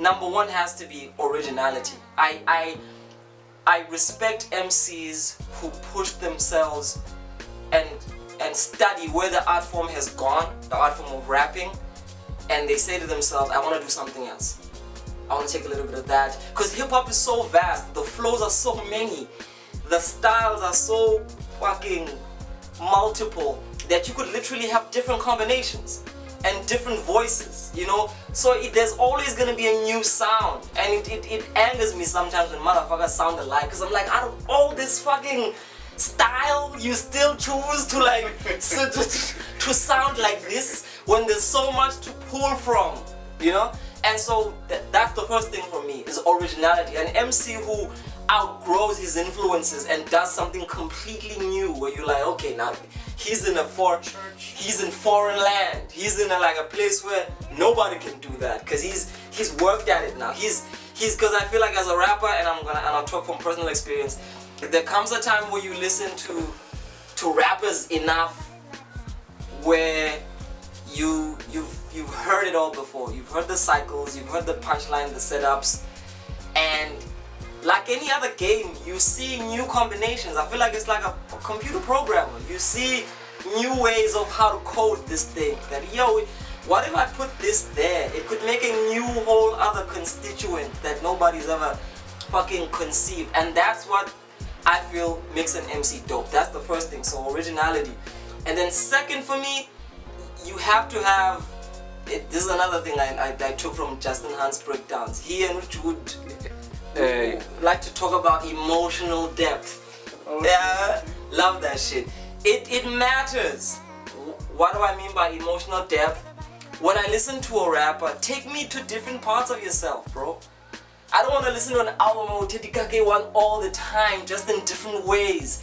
number one has to be originality. I respect MCs who push themselves and study where the art form has gone, the art form of rapping, and they say to themselves, I want to do something else. I want to take a little bit of that. Because hip-hop is so vast, the flows are so many, the styles are so fucking multiple that you could literally have different combinations and different voices, you know? So there's always gonna be a new sound, and it angers me sometimes when motherfuckers sound alike, because I'm like, out of all this fucking style, you still choose to like to sound like this when there's so much to pull from, you know? And so that's the first thing for me, is originality. An MC who outgrows his influences and does something completely new, where you're like, okay, now he's in foreign land, he's in a place where nobody can do that, because he's worked at it now. He's because I feel like as a rapper, and I'll talk from personal experience, there comes a time where you listen to rappers enough where you've heard it all before. You've heard the cycles, you've heard the punchline, the setups, and like any other game, you see new combinations. I feel like it's like a computer programmer. You see new ways of how to code this thing. That, yo, what if I put this there? It could make a new whole other constituent that nobody's ever fucking conceived. And that's what I feel makes an MC dope. That's the first thing, so originality. And then second for me, you have to have, this is another thing I took from Justin Hunt's breakdowns. He and Rich would like to talk about emotional depth. Yeah, love that shit. It matters. What do I mean by emotional depth? When I listen to a rapper, take me to different parts of yourself, bro. I don't want to listen to an album or Titikake one all the time, just in different ways.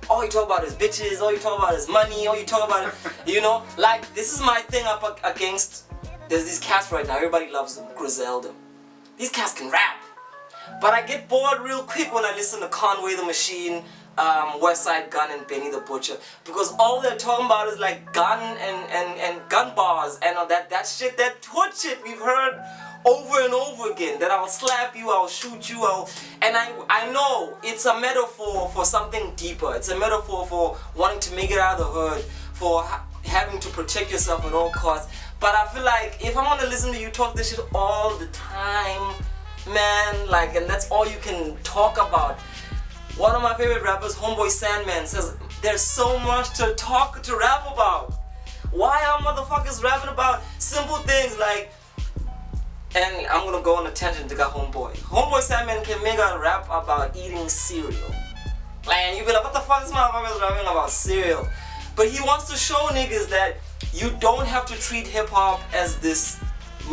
All you talk about is bitches, all you talk about is money, all you talk about is, you know, like, this is my thing up against, there's these cats right now, everybody loves them, Griselda. These cats can rap. But I get bored real quick when I listen to Conway the Machine, Westside Gun, and Benny the Butcher, because all they're talking about is like gun and gun bars and all that shit, that hood shit we've heard over and over again, that I'll slap you, I'll shoot you, and I know it's a metaphor for something deeper. It's a metaphor for wanting to make it out of the hood, for having to protect yourself at all costs. But I feel like if I'm gonna listen to you talk this shit all the time, man, like, and that's all you can talk about. One of my favorite rappers, Homeboy Sandman, says there's so much to rap about. Why are motherfuckers rapping about simple things like, and I'm gonna go on a tangent to get Homeboy. Homeboy Sandman can make a rap about eating cereal. Like, and you be like, what the fuck is this motherfucker's rapping about cereal? But he wants to show niggas that you don't have to treat hip-hop as this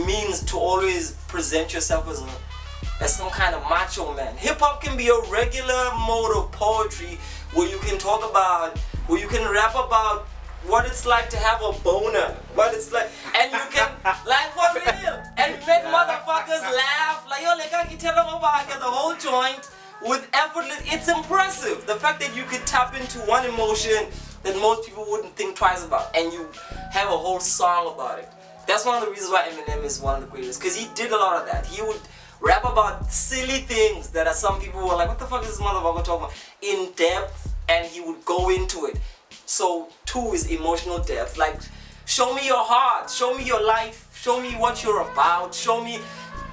means to always present yourself as some kind of macho man. Hip-hop can be a regular mode of poetry where you can talk about, where you can rap about what it's like to have a boner, what it's like, and you can, like, for real, and make motherfuckers laugh, like, yo, like, I can tell them about the whole joint with effortless. It's impressive, the fact that you could tap into one emotion that most people wouldn't think twice about, and you have a whole song about it. That's one of the reasons why Eminem is one of the greatest, because he did a lot of that. He would rap about silly things that are, some people were like, what the fuck is this motherfucker talking about? In depth, and he would go into it. So 2 is emotional depth. Like, show me your heart, show me your life, show me what you're about, show me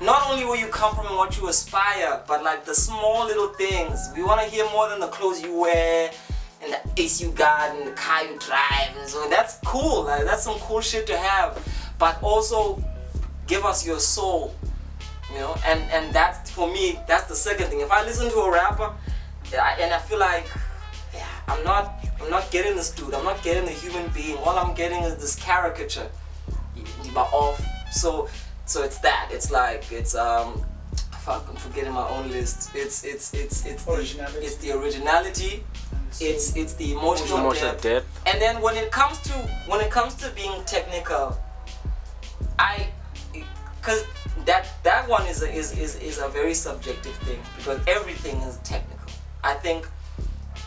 not only where you come from and what you aspire, but like the small little things. We want to hear more than the clothes you wear and the ace you got and the car you drive, and so that's cool. Like, that's some cool shit to have. But also give us your soul, you know. And that's, for me, that's the second thing. If I listen to a rapper and I feel like, yeah, I'm not getting this dude, I'm not getting the human being, all I'm getting is this caricature. Off. So it's that. It's like, it's fuck, I'm forgetting my own list. It's originality. It's the originality. It's the emotional depth. And then when it comes to being technical, because that one is a very subjective thing, because everything is technical. I think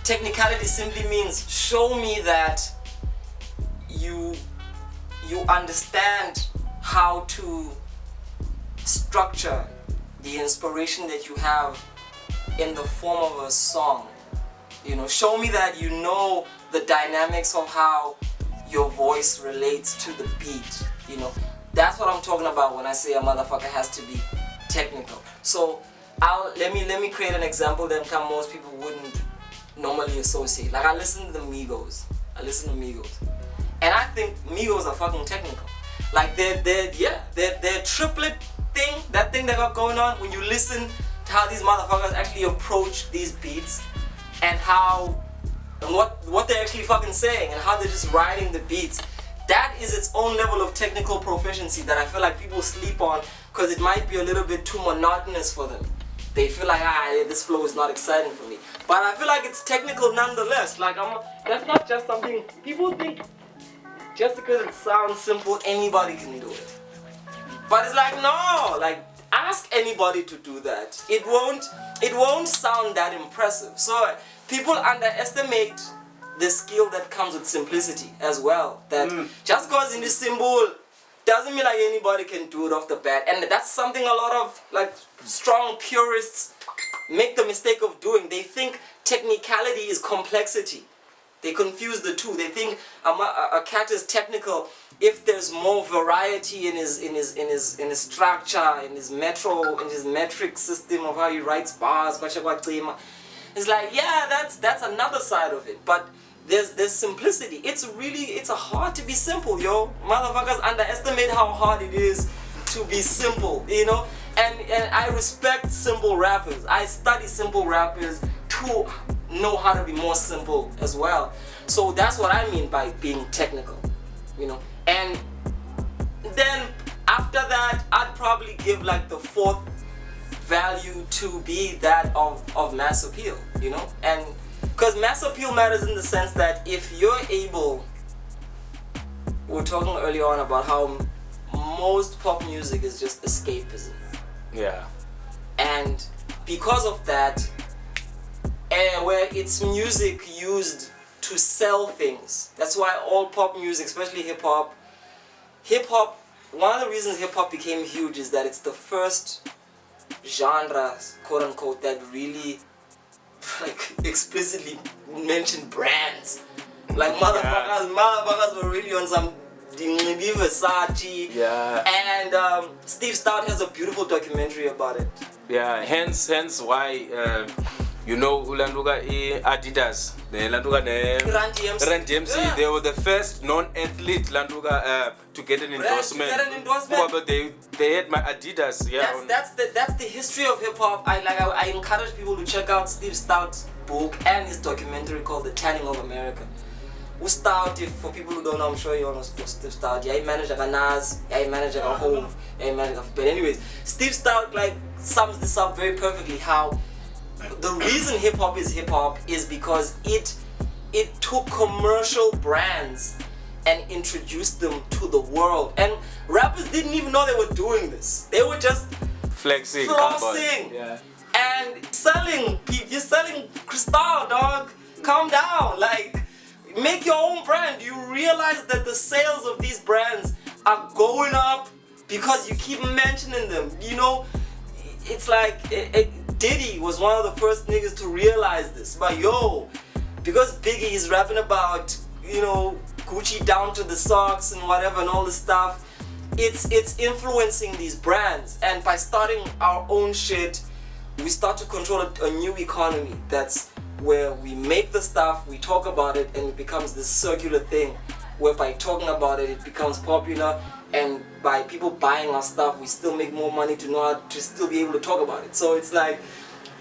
technicality simply means show me that you understand how to structure the inspiration that you have in the form of a song. You know, show me that you know the dynamics of how your voice relates to the beat. You know, that's what I'm talking about when I say a motherfucker has to be technical. So let me create an example that most people wouldn't normally associate. Like, I listen to the Migos. And I think Migos are fucking technical. Like their triplet thing, that thing they got going on, when you listen to how these motherfuckers actually approach these beats and what they're actually fucking saying and how they're just riding the beats, that is its own level of technical proficiency that I feel like people sleep on because it might be a little bit too monotonous for them. They feel like, this flow is not exciting for me. But I feel like it's technical nonetheless. Like, that's not just something people think just because it sounds simple, anybody can do it. But it's like, no, like, ask anybody to do that. It won't sound that impressive. So people underestimate the skill that comes with simplicity as well. That just because in the symbol doesn't mean like anybody can do it off the bat. And that's something a lot of like strong purists make the mistake of doing. They think technicality is complexity. They confuse the two. They think a cat is technical if there's more variety in his structure, in his metric system of how he writes bars. It's like, yeah, that's another side of it. But there's simplicity. It's hard to be simple, yo. Motherfuckers underestimate how hard it is to be simple, you know? And I respect simple rappers. I study simple rappers to know how to be more simple as well. So that's what I mean by being technical, you know? And then after that, I'd probably give like the fourth value to be that of mass appeal, you know? And because mass appeal matters in the sense that if you're able, we were talking earlier on about how most pop music is just escapism. Yeah. And because of that, where it's music used to sell things. That's why all pop music, especially hip-hop, one of the reasons hip-hop became huge is that it's the first genre, quote-unquote, that really like explicitly mentioned brands. Like motherfuckers were really on some Versace. Yeah. And Steve Stout has a beautiful documentary about it. Yeah, hence why you know ulanduka Adidas, Run DMC, they were the first non-athlete landuka to get an endorsement. But they had my Adidas. Yeah. That's the history of hip hop. I encourage people to check out Steve Stout's book and his documentary called The Tanning of America. Who Stout, if for people who don't know, I'm sure you all know Steve Stout. Yeah, he managed like a Nas, yeah, he managed like a Hove, yeah, he managed like a... But anyways, Steve Stout like sums this up very perfectly, how the reason hip-hop is because it took commercial brands and introduced them to the world. And rappers didn't even know they were doing this. They were just flexing, flossing, yeah, and selling. You're selling Cristal, dog. Calm down, like... Make your own brand. You realize that the sales of these brands are going up because you keep mentioning them. You know, it's like Diddy was one of the first niggas to realize this. But yo, because Biggie is rapping about, you know, Gucci down to the socks and whatever and all this stuff, it's influencing these brands. And by starting our own shit, we start to control a new economy that's where we make the stuff, we talk about it, and it becomes this circular thing where by talking about it, it becomes popular, and by people buying our stuff, we still make more money to know how to still be able to talk about it. So it's like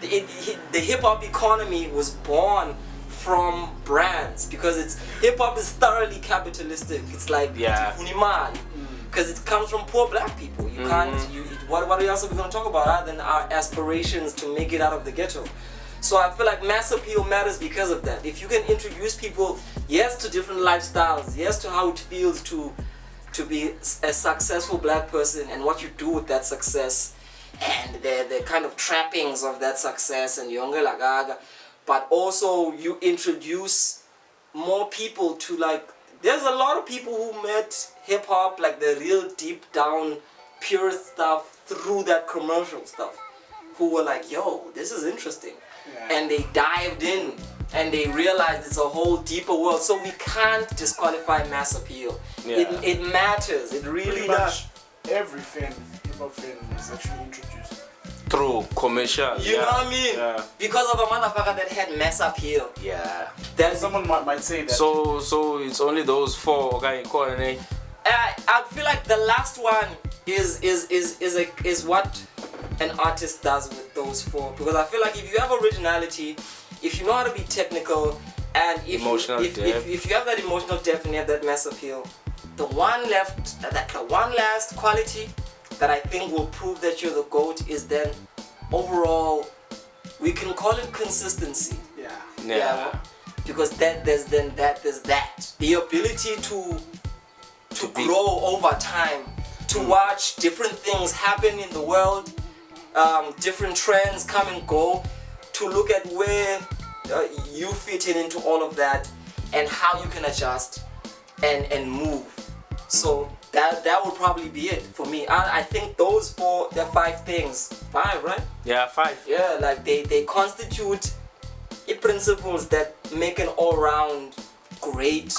the hip-hop economy was born from brands because hip-hop is thoroughly capitalistic. It's like because it comes from poor black people. You can't. What else are we gonna talk about other than our aspirations to make it out of the ghetto? So I feel like mass appeal matters because of that. If you can introduce people, yes, to different lifestyles, yes, to how it feels to be a successful black person and what you do with that success and the kind of trappings of that success and yongelagaga, but also you introduce more people to like, there's a lot of people who met hip hop, like the real deep down pure stuff through that commercial stuff. who were like, yo, this is interesting. Yeah. And they dived in and they realized it's a whole deeper world. So we can't disqualify mass appeal. Yeah. It matters. It really Pretty does. much every fan, hip-hop fan, was actually introduced. Through commercial. You know what I mean? Yeah. Because of a motherfucker that had mass appeal. Yeah. That's Someone might say that. So it's only those 4 okay, I feel like the last one is what an artist does with those 4, because I feel like if you have originality, if you know how to be technical, and if you have that emotional depth and you have that mass appeal, the one last quality that I think will prove that you're the GOAT is then overall, we can call it consistency. Yeah. Because there's that. The ability to grow over time, to watch different things happen in the world, different trends come and go, to look at where you fit into all of that and how you can adjust and move. So that would probably be it for me. I think those 4, the 5 things, 5, right? Yeah, 5. Yeah, like they constitute principles that make an all-round great